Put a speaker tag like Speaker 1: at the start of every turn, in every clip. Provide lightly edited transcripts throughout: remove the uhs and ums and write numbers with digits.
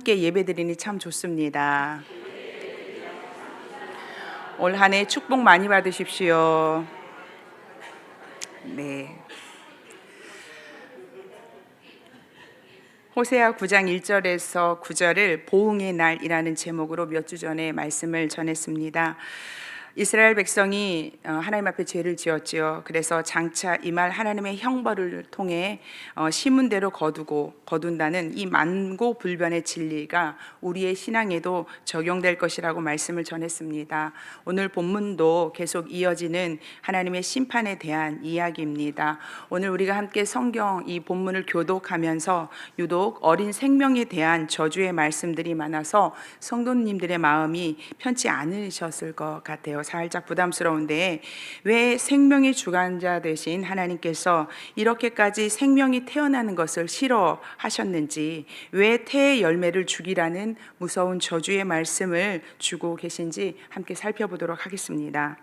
Speaker 1: 함께 예배드리니 참 좋습니다. 올 한 해 축복 많이 받으십시오. 네. 호세아 9장 1절에서 9절을 보응의 날이라는 제목으로 몇 주 전에 말씀을 전했습니다. 이스라엘 백성이 하나님 앞에 죄를 지었지요. 그래서 장차 이 말 하나님의 형벌을 통해 심은 대로 거둔다는 이 만고불변의 진리가 우리의 신앙에도 적용될 것이라고 말씀을 전했습니다. 오늘 본문도 계속 이어지는 하나님의 심판에 대한 이야기입니다. 오늘 우리가 함께 성경 이 본문을 교독하면서 유독 어린 생명에 대한 저주의 말씀들이 많아서 성도님들의 마음이 편치 않으셨을 것 같아요. 살짝 부담스러운데 왜 생명의 주관자 되신 하나님께서 이렇게까지 생명이 태어나는 것을 싫어하셨는지, 왜 태의 열매를 죽이라는 무서운 저주의 말씀을 주고 계신지 함께 살펴보도록 하겠습니다.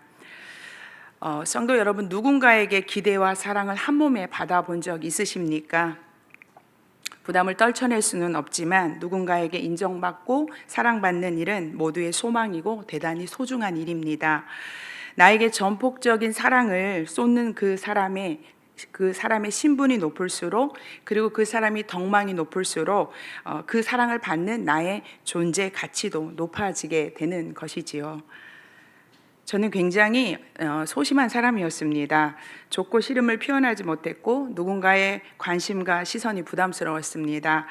Speaker 1: 성도 여러분, 누군가에게 기대와 사랑을 한 몸에 받아본 적 있으십니까? 부담을 떨쳐낼 수는 없지만 누군가에게 인정받고 사랑받는 일은 모두의 소망이고 대단히 소중한 일입니다. 나에게 전폭적인 사랑을 쏟는 그 사람의 신분이 높을수록, 그리고 그 사람이 덕망이 높을수록 그 사랑을 받는 나의 존재 가치도 높아지게 되는 것이지요. 저는 굉장히 소심한 사람이었습니다. 좋고 싫음을 표현하지 못했고 누군가의 관심과 시선이 부담스러웠습니다.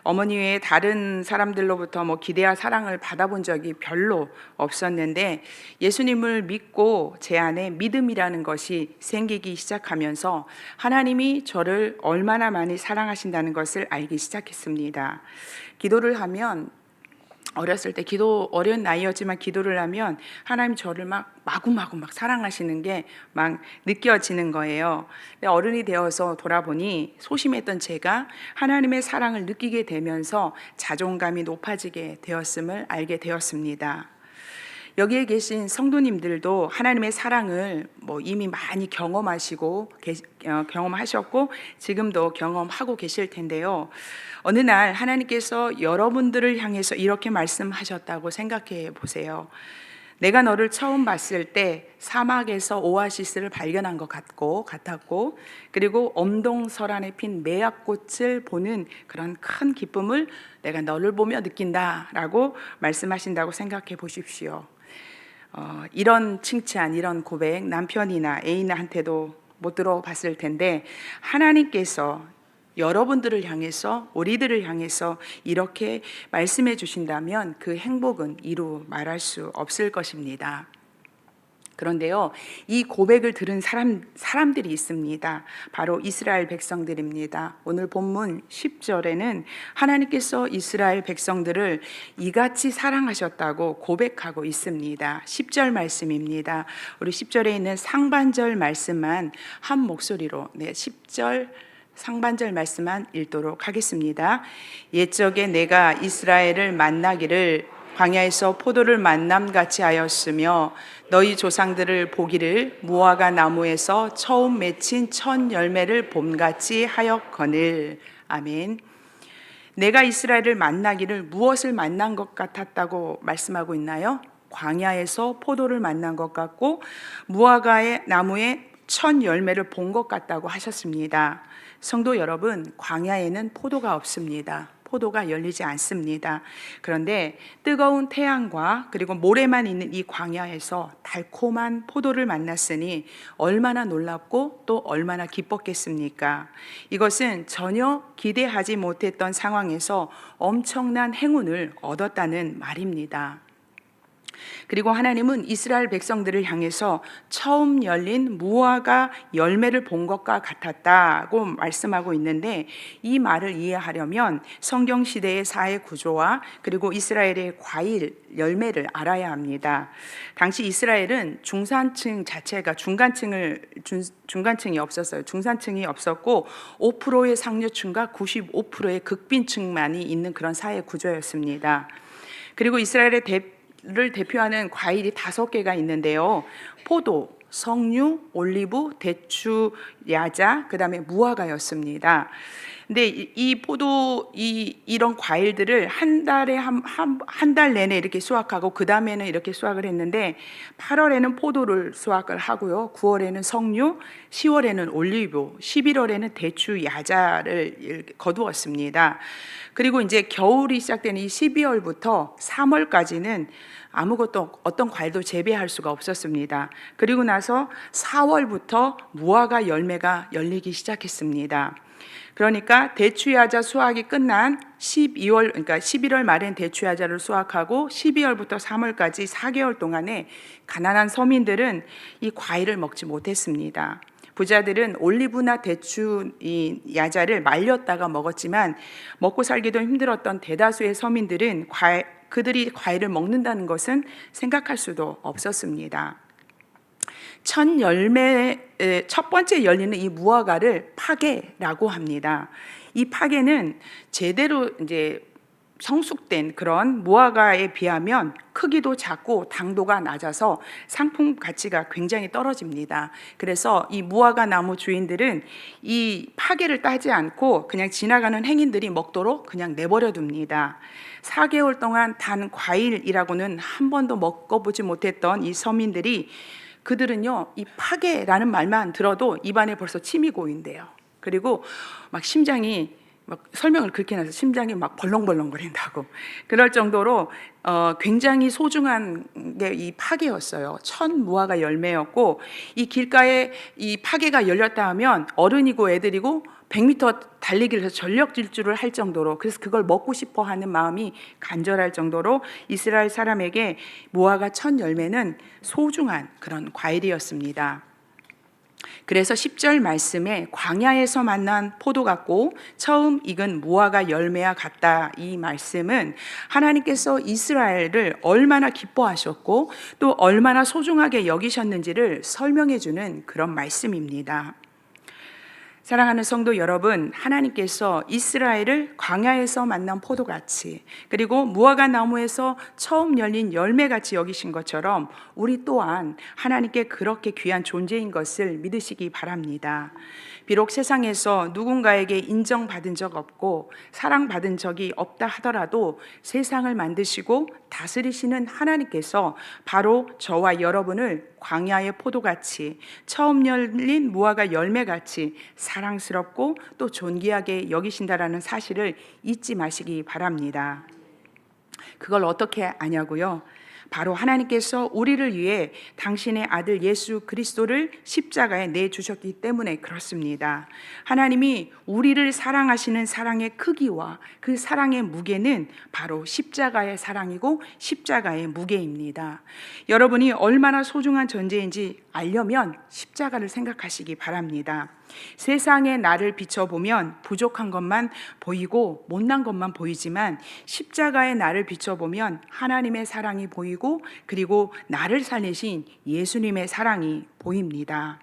Speaker 1: 어머니 외에 다른 사람들로부터 기대와 사랑을 받아본 적이 별로 없었는데, 예수님을 믿고 제 안에 믿음이라는 것이 생기기 시작하면서 하나님이 저를 얼마나 많이 사랑하신다는 것을 알기 시작했습니다. 기도를 하면, 어렸을 때 어린 나이였지만 기도를 하면 하나님 저를 마구마구 사랑하시는 게 막 느껴지는 거예요. 근데 어른이 되어서 돌아보니 소심했던 제가 하나님의 사랑을 느끼게 되면서 자존감이 높아지게 되었음을 알게 되었습니다. 여기에 계신 성도님들도 하나님의 사랑을 이미 많이 경험하셨고 지금도 경험하고 계실 텐데요. 어느 날 하나님께서 여러분들을 향해서 이렇게 말씀하셨다고 생각해 보세요. 내가 너를 처음 봤을 때 사막에서 오아시스를 발견한 것 같았고, 그리고 엄동설안에 핀 매화꽃을 보는 그런 큰 기쁨을 내가 너를 보며 느낀다라고 말씀하신다고 생각해 보십시오. 이런 칭찬, 이런 고백 남편이나 애인한테도 못 들어봤을 텐데, 하나님께서 여러분들을 향해서, 우리들을 향해서 이렇게 말씀해 주신다면 그 행복은 이루 말할 수 없을 것입니다. 그런데요, 이 고백을 들은 사람들이 있습니다. 바로 이스라엘 백성들입니다. 오늘 본문 10절에는 하나님께서 이스라엘 백성들을 이같이 사랑하셨다고 고백하고 있습니다. 10절 말씀입니다. 우리 10절에 있는 상반절 말씀만 한 목소리로 10절 상반절 말씀만 읽도록 하겠습니다. 옛적에 내가 이스라엘을 만나기를 광야에서 포도를 만남같이 하였으며 너희 조상들을 보기를 무화과 나무에서 처음 맺힌 첫 열매를 봄같이 하였거늘. 아멘. 내가 이스라엘을 만나기를 무엇을 만난 것 같았다고 말씀하고 있나요? 광야에서 포도를 만난 것 같고 무화과의 나무에 첫 열매를 본 것 같다고 하셨습니다. 성도 여러분, 광야에는 포도가 없습니다. 포도가 열리지 않습니다. 그런데 뜨거운 태양과 그리고 모래만 있는 이 광야에서 달콤한 포도를 만났으니 얼마나 놀랍고 또 얼마나 기뻤겠습니까? 이것은 전혀 기대하지 못했던 상황에서 엄청난 행운을 얻었다는 말입니다. 그리고 하나님은 이스라엘 백성들을 향해서 처음 열린 무화과 열매를 본 것과 같았다고 말씀하고 있는데, 이 말을 이해하려면 성경 시대의 사회 구조와 그리고 이스라엘의 과일 열매를 알아야 합니다. 당시 이스라엘은 중산층 자체가 중간층이 없었어요. 중산층이 없었고 5%의 상류층과 95%의 극빈층만이 있는 그런 사회 구조였습니다. 그리고 이스라엘의 를 대표하는 과일이 5개가 있는데요. 포도, 석류, 올리브, 대추, 야자, 그 다음에 무화과였습니다. 근데 이 포도 이런 과일들을 한 달에 한 달 내내 이렇게 수확하고 그 다음에는 이렇게 수확을 했는데 8월에는 포도를 수확을 하고요. 9월에는 석류, 10월에는 올리브, 11월에는 대추, 야자를 이렇게 거두었습니다. 그리고 이제 겨울이 시작되는 이 12월부터 3월까지는 아무것도 어떤 과일도 재배할 수가 없었습니다. 그리고 나서 4월부터 무화과 열매가 열리기 시작했습니다. 그러니까 대추야자 수확이 끝난 12월, 그러니까 11월 말엔 대추야자를 수확하고 12월부터 3월까지 4개월 동안에 가난한 서민들은 이 과일을 먹지 못했습니다. 부자들은 올리브나 대추 이 야자를 말렸다가 먹었지만 먹고 살기도 힘들었던 대다수의 서민들은 그들이 과일을 먹는다는 것은 생각할 수도 없었습니다. 첫 번째 열리는 이 무화과를 파게라고 합니다. 이 파게는 제대로 이제 성숙된 그런 무화과에 비하면 크기도 작고 당도가 낮아서 상품 가치가 굉장히 떨어집니다. 그래서 이 무화과 나무 주인들은 이 파게를 따지 않고 그냥 지나가는 행인들이 먹도록 그냥 내버려 둡니다. 4개월 동안 단 과일이라고는 한 번도 먹어보지 못했던 이 서민들이 그들은요, 이 파게라는 말만 들어도 입안에 벌써 침이 고인대요. 그리고 막 심장이 막 설명을 그렇게 해서 심장이 막 벌렁벌렁거린다고 그럴 정도로 굉장히 소중한 게 이 파게였어요. 첫 무화과 열매였고 이 길가에 이 파게가 열렸다 하면 어른이고 애들이고 100m 달리기를 해서 전력 질주를 할 정도로, 그래서 그걸 먹고 싶어 하는 마음이 간절할 정도로 이스라엘 사람에게 무화과 첫 열매는 소중한 그런 과일이었습니다. 그래서 10절 말씀에 광야에서 만난 포도 같고 처음 익은 무화과 열매와 같다, 이 말씀은 하나님께서 이스라엘을 얼마나 기뻐하셨고 또 얼마나 소중하게 여기셨는지를 설명해 주는 그런 말씀입니다. 사랑하는 성도 여러분, 하나님께서 이스라엘을 광야에서 만난 포도같이 그리고 무화과 나무에서 처음 열린 열매같이 여기신 것처럼 우리 또한 하나님께 그렇게 귀한 존재인 것을 믿으시기 바랍니다. 비록 세상에서 누군가에게 인정받은 적 없고 사랑받은 적이 없다 하더라도 세상을 만드시고 다스리시는 하나님께서 바로 저와 여러분을 광야의 포도같이 처음 열린 무화과 열매같이 사랑스럽고 또 존귀하게 여기신다라는 사실을 잊지 마시기 바랍니다. 그걸 어떻게 아냐고요? 바로 하나님께서 우리를 위해 당신의 아들 예수 그리스도를 십자가에 내주셨기 때문에 그렇습니다. 하나님이 우리를 사랑하시는 사랑의 크기와 그 사랑의 무게는 바로 십자가의 사랑이고 십자가의 무게입니다. 여러분이 얼마나 소중한 존재인지 알려면 십자가를 생각하시기 바랍니다. 세상에 나를 비춰보면 부족한 것만 보이고 못난 것만 보이지만 십자가에 나를 비춰보면 하나님의 사랑이 보이고 그리고 나를 살리신 예수님의 사랑이 보입니다.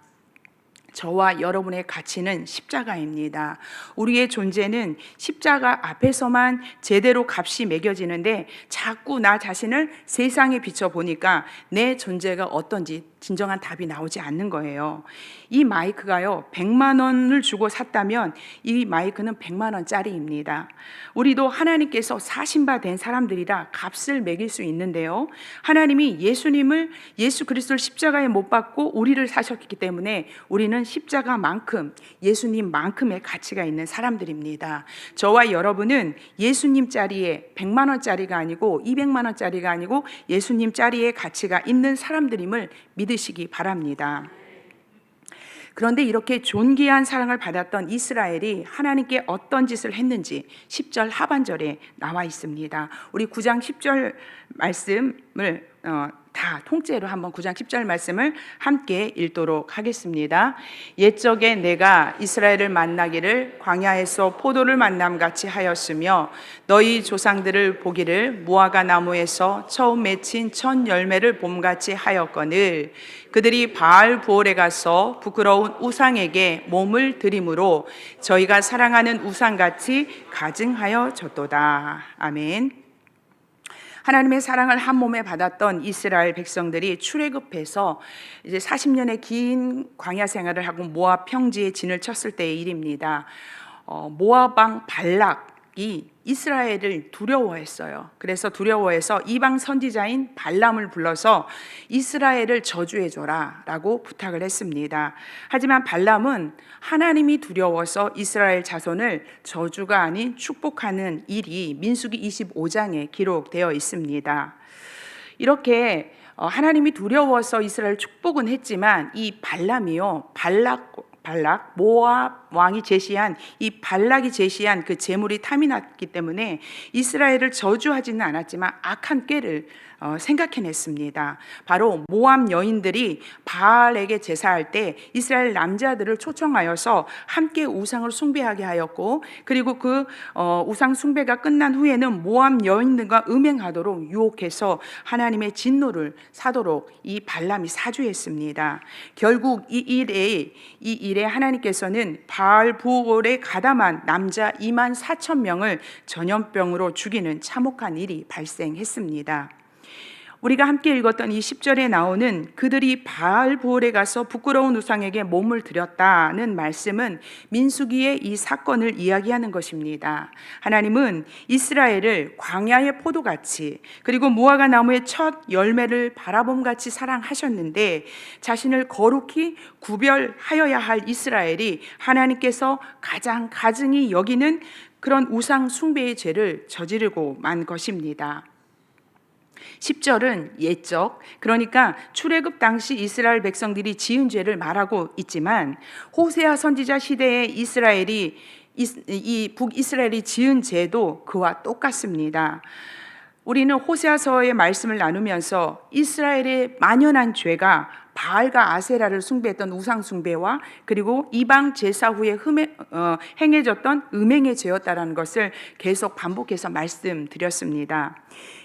Speaker 1: 저와 여러분의 가치는 십자가입니다. 우리의 존재는 십자가 앞에서만 제대로 값이 매겨지는데 자꾸 나 자신을 세상에 비춰보니까 내 존재가 어떤지 진정한 답이 나오지 않는 거예요. 이 마이크가요 100만 원을 주고 샀다면 이 마이크는 100만 원짜리입니다. 우리도 하나님께서 사신 바 된 사람들이라 값을 매길 수 있는데요, 하나님이 예수 그리스도를 십자가에 못 박고 우리를 사셨기 때문에 우리는 십자가만큼 예수님만큼의 가치가 있는 사람들입니다. 저와 여러분은 예수님 짜리에 100만 원짜리가 아니고 200만 원짜리가 아니고 예수님 짜리의 가치가 있는 사람들임을 믿으시기 바랍니다. 그런데 이렇게 존귀한 사랑을 받았던 이스라엘이 하나님께 어떤 짓을 했는지 10절 하반절에 나와 있습니다. 우리 9장 10절 말씀을 다 통째로 한번 9장 10절 말씀을 함께 읽도록 하겠습니다. 옛적에 내가 이스라엘을 만나기를 광야에서 포도를 만남같이 하였으며 너희 조상들을 보기를 무화과 나무에서 처음 맺힌 첫 열매를 봄같이 하였거늘 그들이 바알 부올에 가서 부끄러운 우상에게 몸을 드림으로 저희가 사랑하는 우상같이 가증하여졌도다. 아멘. 하나님의 사랑을 한 몸에 받았던 이스라엘 백성들이 출애굽해서 이제 40년의 긴 광야 생활을 하고 모압 평지에 진을 쳤을 때의 일입니다. 모압 왕 발락이 이스라엘을 두려워했어요. 그래서 두려워해서 이방 선지자인 발람을 불러서 이스라엘을 저주해줘라 라고 부탁을 했습니다. 하지만 발람은 하나님이 두려워서 이스라엘 자손을 저주가 아닌 축복하는 일이 민수기 25장에 기록되어 있습니다. 이렇게 하나님이 두려워서 이스라엘 축복은 했지만 이 발람이요, 발락 모압 왕이 제시한 이 발락이 제시한 그 제물이 탐이 났기 때문에 이스라엘을 저주하지는 않았지만 악한 꾀를 생각해냈습니다. 바로 모압 여인들이 바알에게 제사할 때 이스라엘 남자들을 초청하여서 함께 우상을 숭배하게 하였고, 그리고 그 우상 숭배가 끝난 후에는 모압 여인들과 음행하도록 유혹해서 하나님의 진노를 사도록 이 발람이 사주했습니다. 결국 이 일에 하나님께서는 바알 부올에 가담한 남자 24,000명을 전염병으로 죽이는 참혹한 일이 발생했습니다. 우리가 함께 읽었던 이 10절에 나오는 그들이 바알 부올에 가서 부끄러운 우상에게 몸을 드렸다는 말씀은 민수기의 이 사건을 이야기하는 것입니다. 하나님은 이스라엘을 광야의 포도같이, 그리고 무화과 나무의 첫 열매를 바라봄같이 사랑하셨는데, 자신을 거룩히 구별하여야 할 이스라엘이 하나님께서 가장 가증히 여기는 그런 우상 숭배의 죄를 저지르고 만 것입니다. 10절은 옛적, 그러니까 출애굽 당시 이스라엘 백성들이 지은 죄를 말하고 있지만, 호세아 선지자 시대의 이스라엘이 이 북이스라엘이 지은 죄도 그와 똑같습니다. 우리는 호세아서의 말씀을 나누면서 이스라엘의 만연한 죄가 바알과 아세라를 숭배했던 우상 숭배와 그리고 이방 제사 후에 행해졌던 음행의 죄였다라는 것을 계속 반복해서 말씀드렸습니다.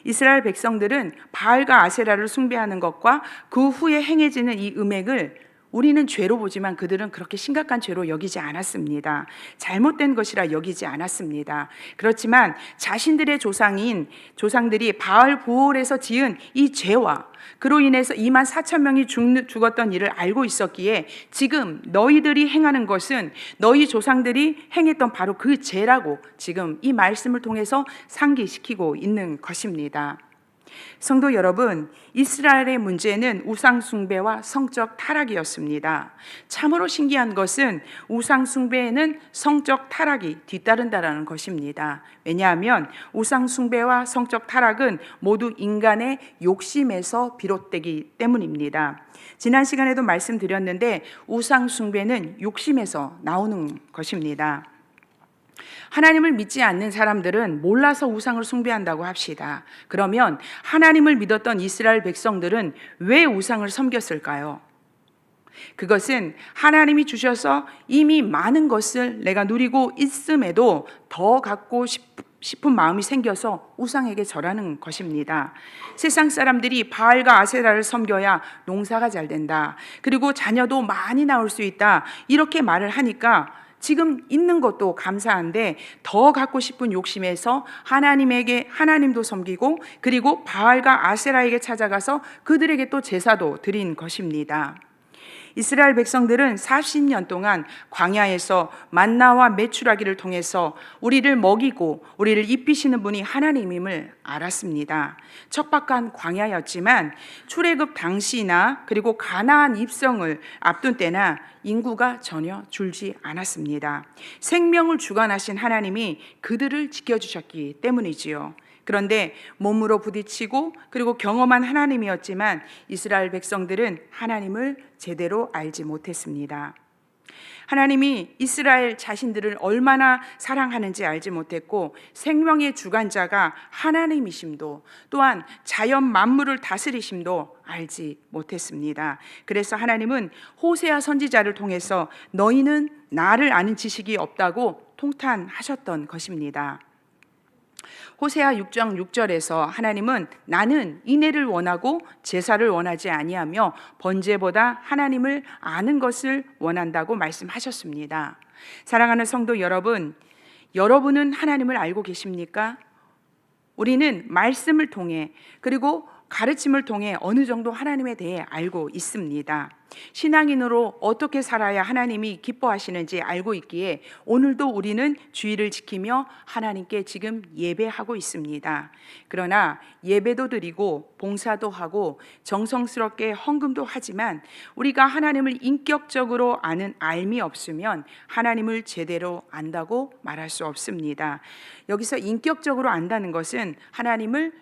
Speaker 1: 이스라엘 백성들은 바알과 아세라를 숭배하는 것과 그 후에 행해지는 이 음행을 우리는 죄로 보지만 그들은 그렇게 심각한 죄로 여기지 않았습니다. 잘못된 것이라 여기지 않았습니다. 그렇지만 자신들의 조상들이 바알 부올에서 지은 이 죄와 그로 인해서 24,000명이 죽었던 일을 알고 있었기에 지금 너희들이 행하는 것은 너희 조상들이 행했던 바로 그 죄라고 지금 이 말씀을 통해서 상기시키고 있는 것입니다. 성도 여러분, 이스라엘의 문제는 우상 숭배와 성적 타락이었습니다. 참으로 신기한 것은 우상 숭배에는 성적 타락이 뒤따른다라는 것입니다. 왜냐하면 우상 숭배와 성적 타락은 모두 인간의 욕심에서 비롯되기 때문입니다. 지난 시간에도 말씀드렸는데 우상 숭배는 욕심에서 나오는 것입니다. 하나님을 믿지 않는 사람들은 몰라서 우상을 숭배한다고 합시다. 그러면 하나님을 믿었던 이스라엘 백성들은 왜 우상을 섬겼을까요? 그것은 하나님이 주셔서 이미 많은 것을 내가 누리고 있음에도 더 갖고 싶은 마음이 생겨서 우상에게 절하는 것입니다. 세상 사람들이 바알과 아세라를 섬겨야 농사가 잘 된다, 그리고 자녀도 많이 나올 수 있다, 이렇게 말을 하니까 지금 있는 것도 감사한데 더 갖고 싶은 욕심에서 하나님도 섬기고 그리고 바알과 아세라에게 찾아가서 그들에게 또 제사도 드린 것입니다. 이스라엘 백성들은 40년 동안 광야에서 만나와 메추라기를 통해서 우리를 먹이고 우리를 입히시는 분이 하나님임을 알았습니다. 척박한 광야였지만 출애굽 당시나 그리고 가나안 입성을 앞둔 때나 인구가 전혀 줄지 않았습니다. 생명을 주관하신 하나님이 그들을 지켜주셨기 때문이지요. 그런데 몸으로 부딪히고 그리고 경험한 하나님이었지만 이스라엘 백성들은 하나님을 제대로 알지 못했습니다. 하나님이 이스라엘 자신들을 얼마나 사랑하는지 알지 못했고 생명의 주관자가 하나님이심도 또한 자연 만물을 다스리심도 알지 못했습니다. 그래서 하나님은 호세아 선지자를 통해서 너희는 나를 아는 지식이 없다고 통탄하셨던 것입니다. 호세아 6장 6절에서 하나님은 나는 인애를 원하고 제사를 원하지 아니하며 번제보다 하나님을 아는 것을 원한다고 말씀하셨습니다. 사랑하는 성도 여러분, 여러분은 하나님을 알고 계십니까? 우리는 말씀을 통해 그리고 가르침을 통해 어느 정도 하나님에 대해 알고 있습니다. 신앙인으로 어떻게 살아야 하나님이 기뻐하시는지 알고 있기에 오늘도 우리는 주의를 지키며 하나님께 지금 예배하고 있습니다. 그러나 예배도 드리고 봉사도 하고 정성스럽게 헌금도 하지만 우리가 하나님을 인격적으로 아는 알미 없으면 하나님을 제대로 안다고 말할 수 없습니다. 여기서 인격적으로 안다는 것은 하나님을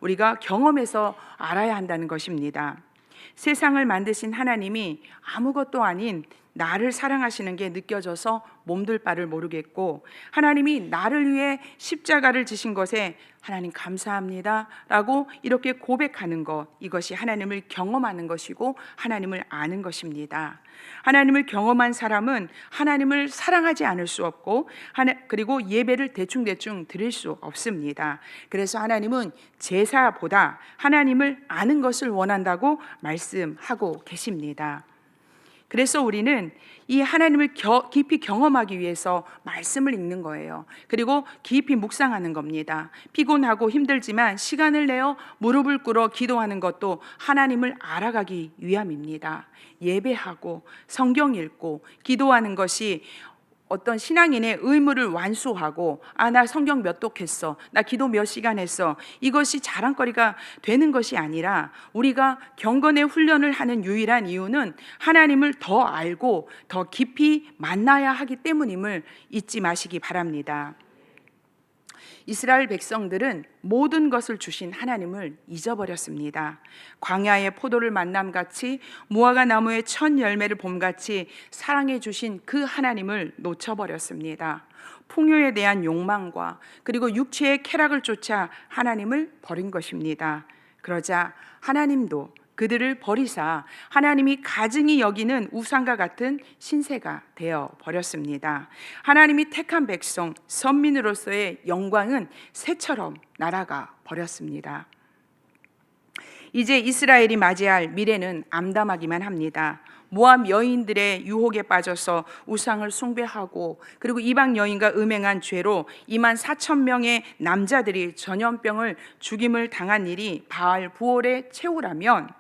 Speaker 1: 우리가 경험해서 알아야 한다는 것입니다. 세상을 만드신 하나님이 아무것도 아닌 나를 사랑하시는 게 느껴져서 몸둘 바를 모르겠고, 하나님이 나를 위해 십자가를 지신 것에 하나님 감사합니다 라고 이렇게 고백하는 것, 이것이 하나님을 경험하는 것이고 하나님을 아는 것입니다. 하나님을 경험한 사람은 하나님을 사랑하지 않을 수 없고, 그리고 예배를 대충대충 드릴 수 없습니다. 그래서 하나님은 제사보다 하나님을 아는 것을 원한다고 말씀하고 계십니다. 그래서 우리는 이 하나님을 깊이 경험하기 위해서 말씀을 읽는 거예요. 그리고 깊이 묵상하는 겁니다. 피곤하고 힘들지만 시간을 내어 무릎을 꿇어 기도하는 것도 하나님을 알아가기 위함입니다. 예배하고 성경 읽고 기도하는 것이 어떤 신앙인의 의무를 완수하고, 나 성경 몇 독했어, 나 기도 몇 시간 했어, 이것이 자랑거리가 되는 것이 아니라 우리가 경건의 훈련을 하는 유일한 이유는 하나님을 더 알고 더 깊이 만나야 하기 때문임을 잊지 마시기 바랍니다. 이스라엘 백성들은 모든 것을 주신 하나님을 잊어버렸습니다. 광야의 포도를 만남같이 무화과 나무의 첫 열매를 봄같이 사랑해 주신 그 하나님을 놓쳐버렸습니다. 풍요에 대한 욕망과 그리고 육체의 쾌락을 쫓아 하나님을 버린 것입니다. 그러자 하나님도 그들을 버리사 하나님이 가증히 여기는 우상과 같은 신세가 되어 버렸습니다. 하나님이 택한 백성, 선민으로서의 영광은 새처럼 날아가 버렸습니다. 이제 이스라엘이 맞이할 미래는 암담하기만 합니다. 모압 여인들의 유혹에 빠져서 우상을 숭배하고, 그리고 이방 여인과 음행한 죄로 24,000명의 남자들이 전염병을 죽임을 당한 일이 바알 부올의 최후라면,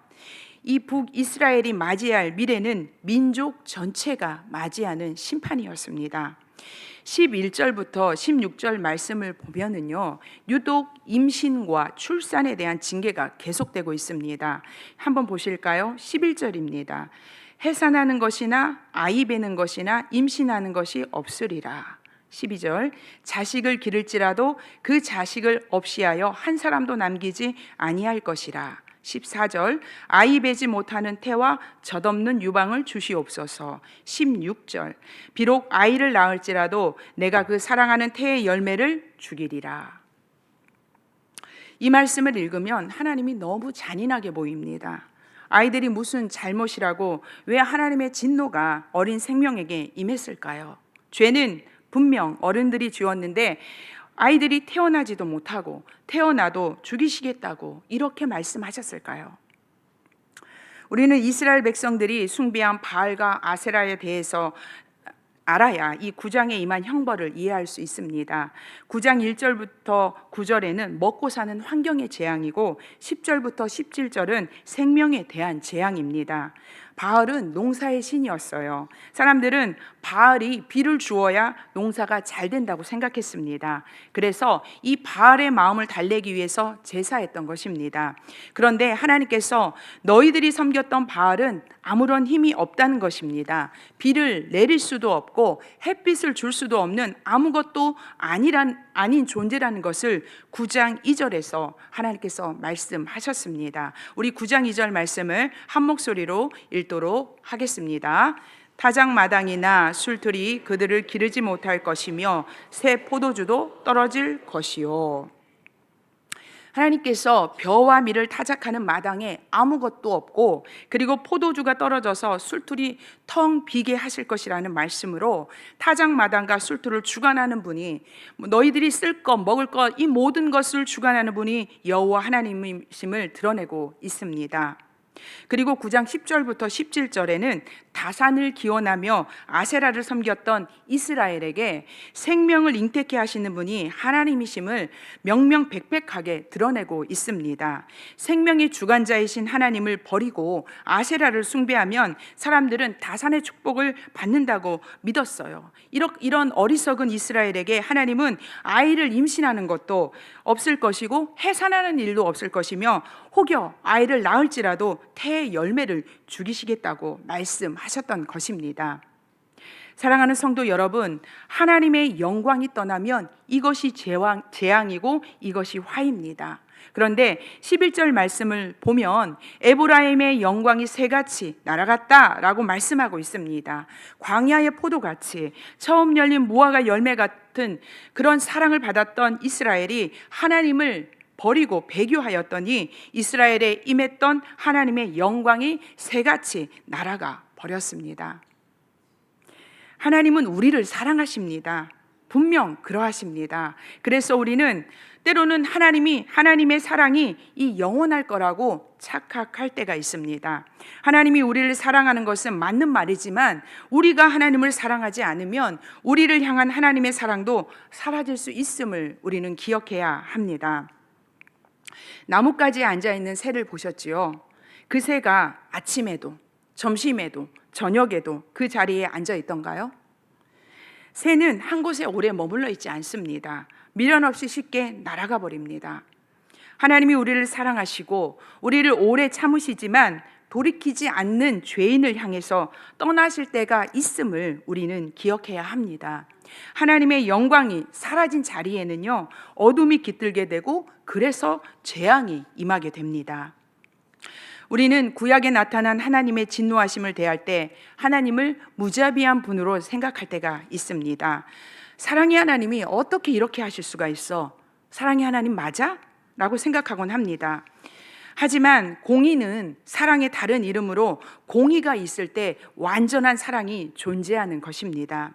Speaker 1: 이 북이스라엘이 맞이할 미래는 민족 전체가 맞이하는 심판이었습니다. 11절부터 16절 말씀을 보면은요, 유독 임신과 출산에 대한 징계가 계속되고 있습니다. 한번 보실까요? 11절입니다. 해산하는 것이나 아이 베는 것이나 임신하는 것이 없으리라. 12절, 자식을 기를지라도 그 자식을 없이하여 한 사람도 남기지 아니할 것이라. 14절, 아이 베지 못하는 태와 젖없는 유방을 주시옵소서. 16절, 비록 아이를 낳을지라도 내가 그 사랑하는 태의 열매를 죽이리라. 이 말씀을 읽으면 하나님이 너무 잔인하게 보입니다. 아이들이 무슨 잘못이라고 왜 하나님의 진노가 어린 생명에게 임했을까요? 죄는 분명 어른들이 지었는데 아이들이 태어나지도 못하고 태어나도 죽이시겠다고 이렇게 말씀하셨을까요? 우리는 이스라엘 백성들이 숭배한 바알과 아세라에 대해서 알아야 이 9장에 임한 형벌을 이해할 수 있습니다. 9장 1절부터 9절에는 먹고 사는 환경의 재앙이고 10절부터 17절은 생명에 대한 재앙입니다. 바알은 농사의 신이었어요. 사람들은 바알이 비를 주어야 농사가 잘 된다고 생각했습니다. 그래서 이 바알의 마음을 달래기 위해서 제사했던 것입니다. 그런데 하나님께서 너희들이 섬겼던 바알은 아무런 힘이 없다는 것입니다. 비를 내릴 수도 없고 햇빛을 줄 수도 없는 아무것도 아닌 존재라는 것을 9장 2절에서 하나님께서 말씀하셨습니다. 우리 9장 2절 말씀을 한 목소리로 읽도록 하겠습니다. 타작마당이나 술틀이 그들을 기르지 못할 것이며 새 포도주도 떨어질 것이요. 하나님께서 벼와 밀을 타작하는 마당에 아무것도 없고, 그리고 포도주가 떨어져서 술틀이 텅 비게 하실 것이라는 말씀으로 타작마당과 술틀을 주관하는 분이, 너희들이 쓸 것 먹을 것 이 모든 것을 주관하는 분이 여호와 하나님이심을 드러내고 있습니다. 그리고 9장 10절부터 17절에는 다산을 기원하며 아세라를 섬겼던 이스라엘에게 생명을 잉태케 하시는 분이 하나님이심을 명명백백하게 드러내고 있습니다. 생명의 주관자이신 하나님을 버리고 아세라를 숭배하면 사람들은 다산의 축복을 받는다고 믿었어요. 이런 어리석은 이스라엘에게 하나님은 아이를 임신하는 것도 없을 것이고 해산하는 일도 없을 것이며 혹여 아이를 낳을지라도 태의 열매를 죽이시겠다고 말씀하셨던 것입니다. 사랑하는 성도 여러분, 하나님의 영광이 떠나면 이것이 재앙이고 이것이 화입니다. 그런데 11절 말씀을 보면 에브라임의 영광이 새같이 날아갔다라고 말씀하고 있습니다. 광야의 포도같이 처음 열린 무화과 열매 같은 그런 사랑을 받았던 이스라엘이 하나님을 버리고 배교하였더니 이스라엘에 임했던 하나님의 영광이 새같이 날아가 버렸습니다. 하나님은 우리를 사랑하십니다. 분명 그러하십니다. 그래서 우리는 때로는 하나님의 사랑이 이 영원할 거라고 착각할 때가 있습니다. 하나님이 우리를 사랑하는 것은 맞는 말이지만 우리가 하나님을 사랑하지 않으면 우리를 향한 하나님의 사랑도 사라질 수 있음을 우리는 기억해야 합니다. 나뭇가지에 앉아있는 새를 보셨지요? 그 새가 아침에도 점심에도 저녁에도 그 자리에 앉아 있던가요? 새는 한 곳에 오래 머물러 있지 않습니다. 미련 없이 쉽게 날아가 버립니다. 하나님이 우리를 사랑하시고 우리를 오래 참으시지만 돌이키지 않는 죄인을 향해서 떠나실 때가 있음을 우리는 기억해야 합니다. 하나님의 영광이 사라진 자리에는요, 어둠이 깃들게 되고 그래서 재앙이 임하게 됩니다. 우리는 구약에 나타난 하나님의 진노하심을 대할 때 하나님을 무자비한 분으로 생각할 때가 있습니다. 사랑의 하나님이 어떻게 이렇게 하실 수가 있어? 사랑의 하나님 맞아? 라고 생각하곤 합니다. 하지만 공의는 사랑의 다른 이름으로 공의가 있을 때 완전한 사랑이 존재하는 것입니다.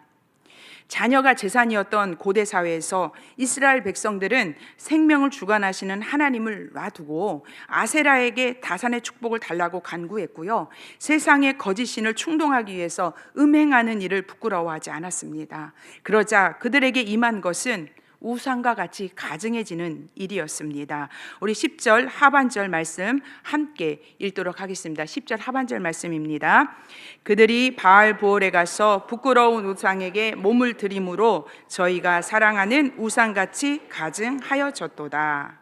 Speaker 1: 자녀가 재산이었던 고대 사회에서 이스라엘 백성들은 생명을 주관하시는 하나님을 놔두고 아세라에게 다산의 축복을 달라고 간구했고요. 세상의 거짓 신을 충동하기 위해서 음행하는 일을 부끄러워하지 않았습니다. 그러자 그들에게 임한 것은 우상과 같이 가증해지는 일이었습니다. 우리 10절 하반절 말씀 함께 읽도록 하겠습니다. 10절 하반절 말씀입니다. 그들이 바알 보올에 가서 부끄러운 우상에게 몸을 드림으로 저희가 사랑하는 우상같이 가증하여졌도다.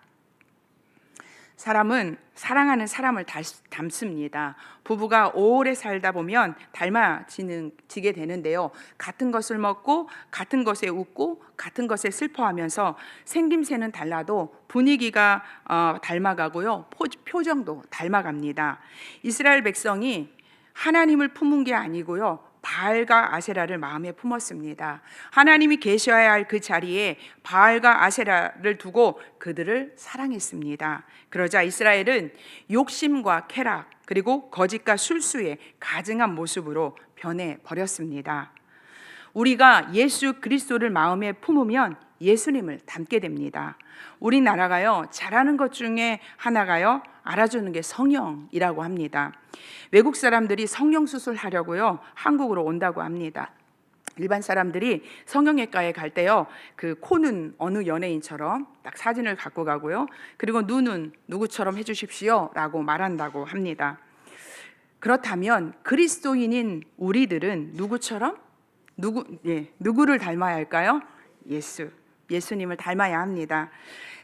Speaker 1: 사람은 사랑하는 사람을 닮습니다. 부부가 오래 살다 보면 닮아지게 되는데요. 같은 것을 먹고 같은 것에 웃고 같은 것에 슬퍼하면서 생김새는 달라도 분위기가 닮아가고요. 표정도 닮아갑니다. 이스라엘 백성이 하나님을 품은 게 아니고요. 바알과 아세라를 마음에 품었습니다. 하나님이 계셔야 할 그 자리에 바알과 아세라를 두고 그들을 사랑했습니다. 그러자 이스라엘은 욕심과 쾌락 그리고 거짓과 술수에 가증한 모습으로 변해버렸습니다. 우리가 예수 그리스도를 마음에 품으면 예수님을 닮게 됩니다. 우리나라가요, 잘하는 것 중에 하나가요, 알아주는 게 성형이라고 합니다. 외국 사람들이 성형 수술하려고요, 한국으로 온다고 합니다. 일반 사람들이 성형외과에 갈 때요, 그 코는 어느 연예인처럼 딱 사진을 갖고 가고요, 그리고 눈은 누구처럼 해주십시오 라고 말한다고 합니다. 그렇다면 그리스도인인 우리들은 누구를 닮아야 할까요? 예수님을 닮아야 합니다.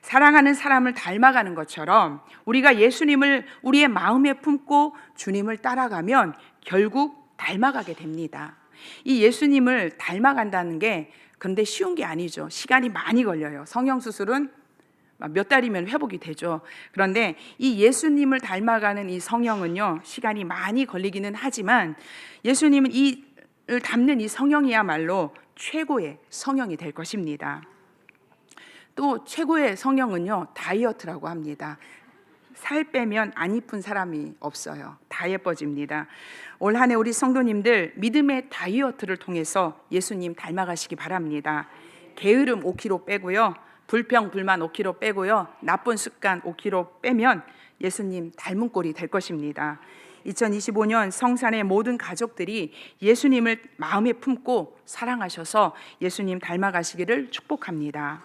Speaker 1: 사랑하는 사람을 닮아가는 것처럼 우리가 예수님을 우리의 마음에 품고 주님을 따라가면 결국 닮아가게 됩니다. 이 예수님을 닮아간다는 게 그런데 쉬운 게 아니죠. 시간이 많이 걸려요. 성형수술은 몇 달이면 회복이 되죠. 그런데 이 예수님을 닮아가는 이 성형은요, 시간이 많이 걸리기는 하지만 예수님은 이를 닮는 이 성형이야말로 최고의 성형이 될 것입니다. 또 최고의 성형은요, 다이어트라고 합니다. 살 빼면 안 이쁜 사람이 없어요. 다 예뻐집니다. 올 한 해 우리 성도님들 믿음의 다이어트를 통해서 예수님 닮아가시기 바랍니다. 게으름 5kg 빼고요, 불평 불만 5kg 빼고요, 나쁜 습관 5kg 빼면 예수님 닮은 꼴이 될 것입니다. 2025년 성산의 모든 가족들이 예수님을 마음에 품고 사랑하셔서 예수님 닮아가시기를 축복합니다.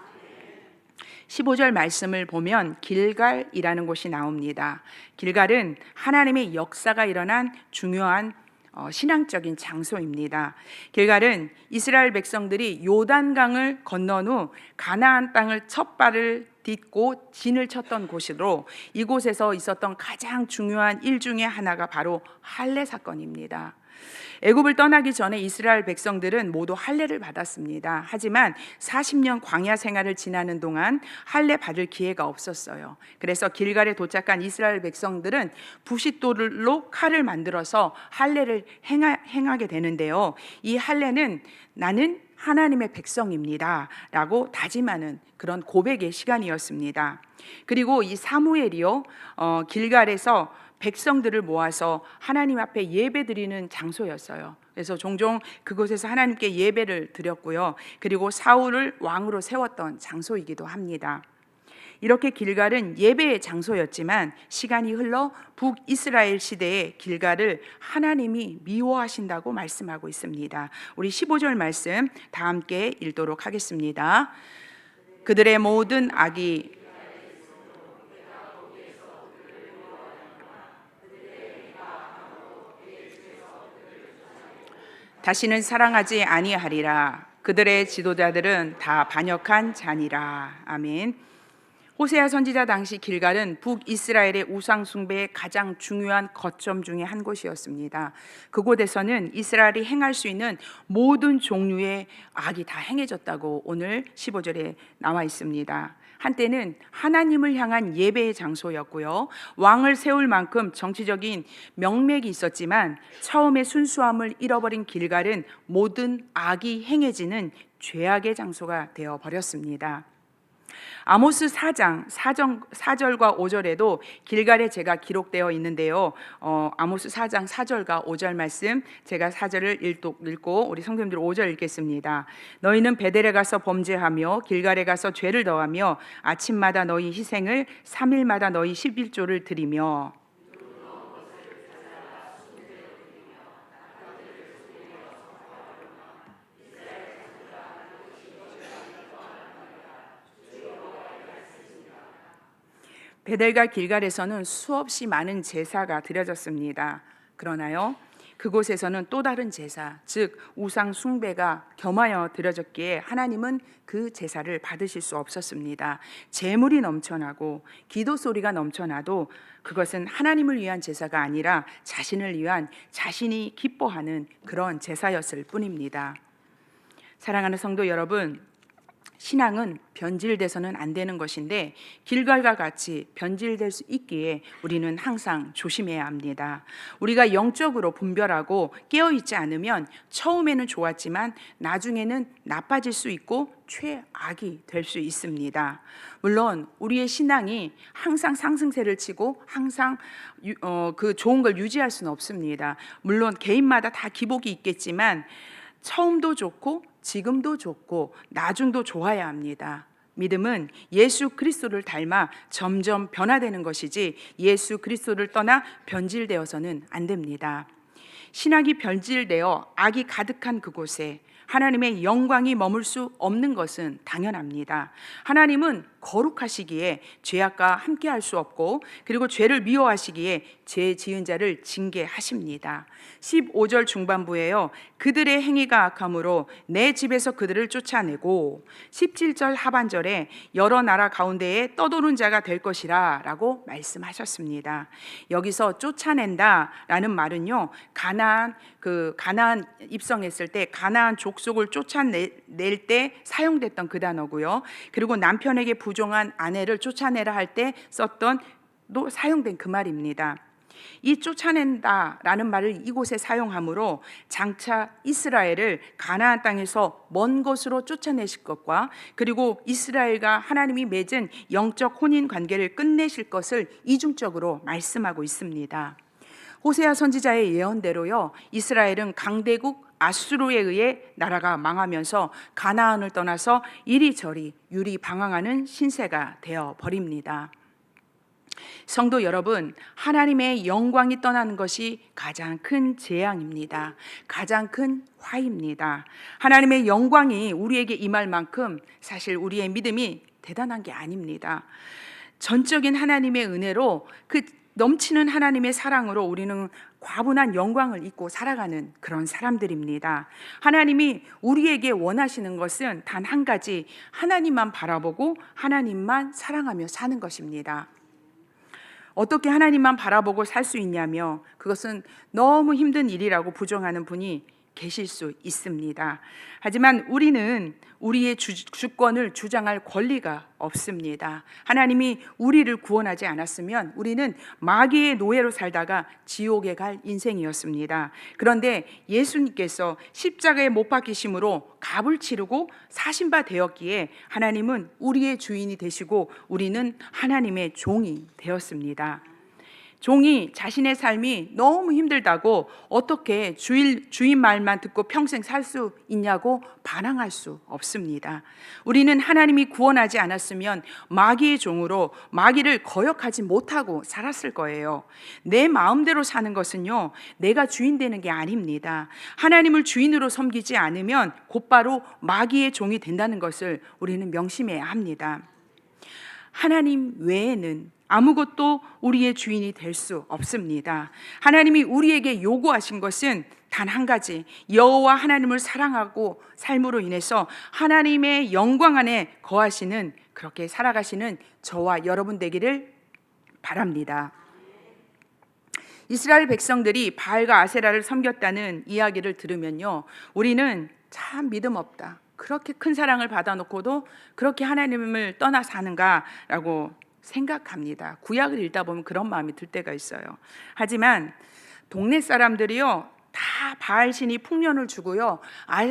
Speaker 1: 15절 말씀을 보면 길갈이라는 곳이 나옵니다. 길갈은 하나님의 역사가 일어난 중요한 신앙적인 장소입니다. 길갈은 이스라엘 백성들이 요단강을 건넌 후 가나안 땅을 첫 발을 딛고 진을 쳤던 곳으로 이곳에서 있었던 가장 중요한 일 중에 하나가 바로 할례 사건입니다. 애굽을 떠나기 전에 이스라엘 백성들은 모두 할례를 받았습니다. 하지만 40년 광야 생활을 지나는 동안 할례 받을 기회가 없었어요. 그래서 길갈에 도착한 이스라엘 백성들은 부싯돌로 칼을 만들어서 할례를 행하게 되는데요. 이 할례는 나는 하나님의 백성입니다 라고 다짐하는 그런 고백의 시간이었습니다. 그리고 이 사무엘이요 길갈에서 백성들을 모아서 하나님 앞에 예배 드리는 장소였어요. 그래서 종종 그곳에서 하나님께 예배를 드렸고요. 그리고 사울을 왕으로 세웠던 장소이기도 합니다. 이렇게 길갈은 예배의 장소였지만 시간이 흘러 북이스라엘 시대의 길갈을 하나님이 미워하신다고 말씀하고 있습니다. 우리 15절 말씀 다 함께 읽도록 하겠습니다. 그들의 모든 악이 다시는 사랑하지 아니하리라. 그들의 지도자들은 다 반역한 자니라. 아멘. 호세아 선지자 당시 길갈은 북이스라엘의 우상 숭배의 가장 중요한 거점 중에 한 곳이었습니다. 그곳에서는 이스라엘이 행할 수 있는 모든 종류의 악이 다 행해졌다고 오늘 15절에 나와 있습니다. 한때는 하나님을 향한 예배의 장소였고요. 왕을 세울 만큼 정치적인 명맥이 있었지만 처음의 순수함을 잃어버린 길갈은 모든 악이 행해지는 죄악의 장소가 되어 버렸습니다. 아모스 4장 4절과 5절에도 길갈의 죄가 기록되어 있는데요. 아모스 4장 4절과 5절 말씀 제가 4절을 읽고 우리 성도님들 5절 읽겠습니다. 너희는 베델에 가서 범죄하며 길갈에 가서 죄를 더하며 아침마다 너희 희생을 3일마다 너희 11조를 드리며 베델과 길갈에서는 수없이 많은 제사가 드려졌습니다. 그러나요, 그곳에서는 또 다른 제사, 즉 우상 숭배가 겸하여 드려졌기에 하나님은 그 제사를 받으실 수 없었습니다. 제물이 넘쳐나고 기도 소리가 넘쳐나도 그것은 하나님을 위한 제사가 아니라 자신을 위한 자신이 기뻐하는 그런 제사였을 뿐입니다. 사랑하는 성도 여러분, 신앙은 변질돼서는 안 되는 것인데 길갈과 같이 변질될 수 있기에 우리는 항상 조심해야 합니다. 우리가 영적으로 분별하고 깨어있지 않으면 처음에는 좋았지만 나중에는 나빠질 수 있고 최악이 될 수 있습니다. 물론 우리의 신앙이 항상 상승세를 치고 항상 그 좋은 걸 유지할 수는 없습니다. 물론 개인마다 다 기복이 있겠지만 처음도 좋고 지금도 좋고 나중도 좋아야 합니다. 믿음은 예수 그리스도를 닮아 점점 변화되는 것이지 예수 그리스도를 떠나 변질되어서는 안 됩니다. 신학이 변질되어 악이 가득한 그곳에 하나님의 영광이 머물 수 없는 것은 당연합니다. 하나님은 거룩하시기에 죄악과 함께할 수 없고 그리고 죄를 미워하시기에 죄 지은 자를 징계하십니다. 15절 중반부에요. 그들의 행위가 악함으로 내 집에서 그들을 쫓아내고 17절 하반절에 여러 나라 가운데에 떠도는 자가 될 것이라 라고 말씀하셨습니다. 여기서 쫓아낸다 라는 말은요, 가나안 입성했을 때 가나안 족속을 쫓아낼 때 사용됐던 그 단어고요. 그리고 남편에게 부종한 아내를 쫓아내라 할 때 썼던 또 사용된 그 말입니다. 이 쫓아낸다라는 말을 이곳에 사용하므로 장차 이스라엘을 가나안 땅에서 먼 곳으로 쫓아내실 것과 그리고 이스라엘과 하나님이 맺은 영적 혼인 관계를 끝내실 것을 이중적으로 말씀하고 있습니다. 호세아 선지자의 예언대로요, 이스라엘은 강대국 아수르에 의해 나라가 망하면서 가나안을 떠나서 이리저리 유리방황하는 신세가 되어 버립니다. 성도 여러분, 하나님의 영광이 떠나는 것이 가장 큰 재앙입니다. 가장 큰 화입니다. 하나님의 영광이 우리에게 임할 만큼 사실 우리의 믿음이 대단한 게 아닙니다. 전적인 하나님의 은혜로 그 넘치는 하나님의 사랑으로 우리는 과분한 영광을 입고 살아가는 그런 사람들입니다. 하나님이 우리에게 원하시는 것은 단 한 가지, 하나님만 바라보고 하나님만 사랑하며 사는 것입니다. 어떻게 하나님만 바라보고 살 수 있냐며 그것은 너무 힘든 일이라고 부정하는 분이 계실 수 있습니다. 하지만 우리는 우리의 주권을 주장할 권리가 없습니다. 하나님이 우리를 구원하지 않았으면 우리는 마귀의 노예로 살다가 지옥에 갈 인생이었습니다. 그런데 예수님께서 십자가에 못 박히심으로 값을 치르고 사신 바 되었기에 하나님은 우리의 주인이 되시고 우리는 하나님의 종이 되었습니다. 종이 자신의 삶이 너무 힘들다고 어떻게 주인 말만 듣고 평생 살 수 있냐고 반항할 수 없습니다. 우리는 하나님이 구원하지 않았으면 마귀의 종으로 마귀를 거역하지 못하고 살았을 거예요. 내 마음대로 사는 것은요, 내가 주인 되는 게 아닙니다. 하나님을 주인으로 섬기지 않으면 곧바로 마귀의 종이 된다는 것을 우리는 명심해야 합니다. 하나님 외에는 아무것도 우리의 주인이 될 수 없습니다. 하나님이 우리에게 요구하신 것은 단 한 가지, 여호와 하나님을 사랑하고 삶으로 인해서 하나님의 영광 안에 거하시는, 그렇게 살아가시는 저와 여러분 되기를 바랍니다. 이스라엘 백성들이 바알과 아세라를 섬겼다는 이야기를 들으면요, 우리는 참 믿음 없다, 그렇게 큰 사랑을 받아놓고도 그렇게 하나님을 떠나 사는가라고 생각합니다. 구약을 읽다 보면 그런 마음이 들 때가 있어요. 하지만 동네 사람들이요, 다 바알 신이 풍년을 주고요,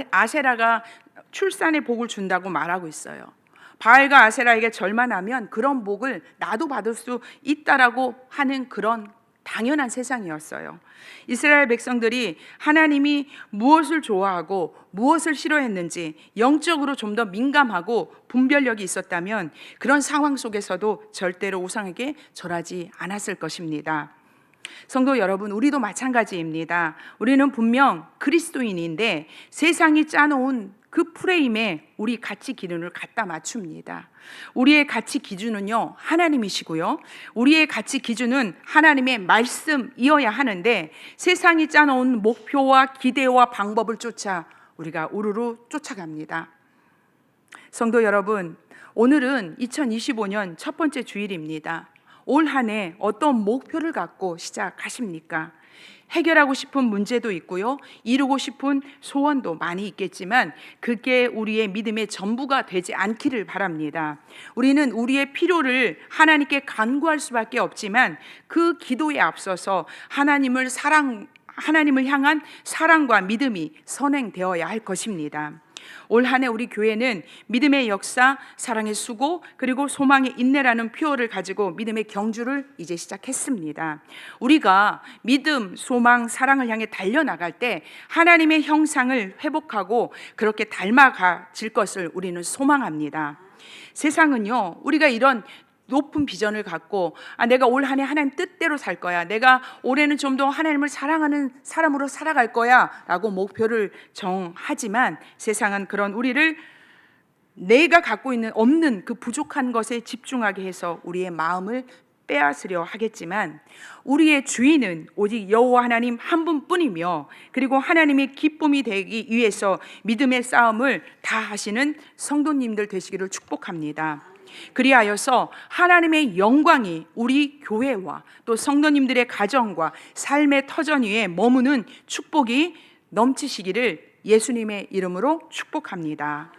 Speaker 1: 아세라가 출산의 복을 준다고 말하고 있어요. 바알과 아세라에게 절만 하면 그런 복을 나도 받을 수 있다라고 하는 그런 당연한 세상이었어요. 이스라엘 백성들이 하나님이 무엇을 좋아하고 무엇을 싫어했는지 영적으로 좀 더 민감하고 분별력이 있었다면 그런 상황 속에서도 절대로 우상에게 절하지 않았을 것입니다. 성도 여러분, 우리도 마찬가지입니다. 우리는 분명 그리스도인인데 세상이 짜놓은 그 프레임에 우리 가치 기준을 갖다 맞춥니다. 우리의 가치 기준은요, 하나님이시고요, 우리의 가치 기준은 하나님의 말씀이어야 하는데 세상이 짜놓은 목표와 기대와 방법을 쫓아 우리가 우르르 쫓아갑니다. 성도 여러분, 오늘은 2025년 첫 번째 주일입니다. 올 한 해 어떤 목표를 갖고 시작하십니까? 해결하고 싶은 문제도 있고요, 이루고 싶은 소원도 많이 있겠지만 그게 우리의 믿음의 전부가 되지 않기를 바랍니다. 우리는 우리의 필요를 하나님께 간구할 수밖에 없지만 그 기도에 앞서서 하나님을 향한 사랑과 믿음이 선행되어야 할 것입니다. 올 한 해 우리 교회는 믿음의 역사, 사랑의 수고, 그리고 소망의 인내라는 표어를 가지고 믿음의 경주를 이제 시작했습니다. 우리가 믿음, 소망, 사랑을 향해 달려나갈 때 하나님의 형상을 회복하고 그렇게 닮아가질 것을 우리는 소망합니다. 세상은요, 우리가 이런 높은 비전을 갖고 내가 올 한 해 하나님 뜻대로 살 거야, 내가 올해는 좀 더 하나님을 사랑하는 사람으로 살아갈 거야 라고 목표를 정하지만 세상은 그런 우리를 내가 갖고 있는 없는 그 부족한 것에 집중하게 해서 우리의 마음을 빼앗으려 하겠지만 우리의 주인은 오직 여호와 하나님 한 분뿐이며 그리고 하나님의 기쁨이 되기 위해서 믿음의 싸움을 다 하시는 성도님들 되시기를 축복합니다. 그리하여서 하나님의 영광이 우리 교회와 또 성도님들의 가정과 삶의 터전 위에 머무는 축복이 넘치시기를 예수님의 이름으로 축복합니다.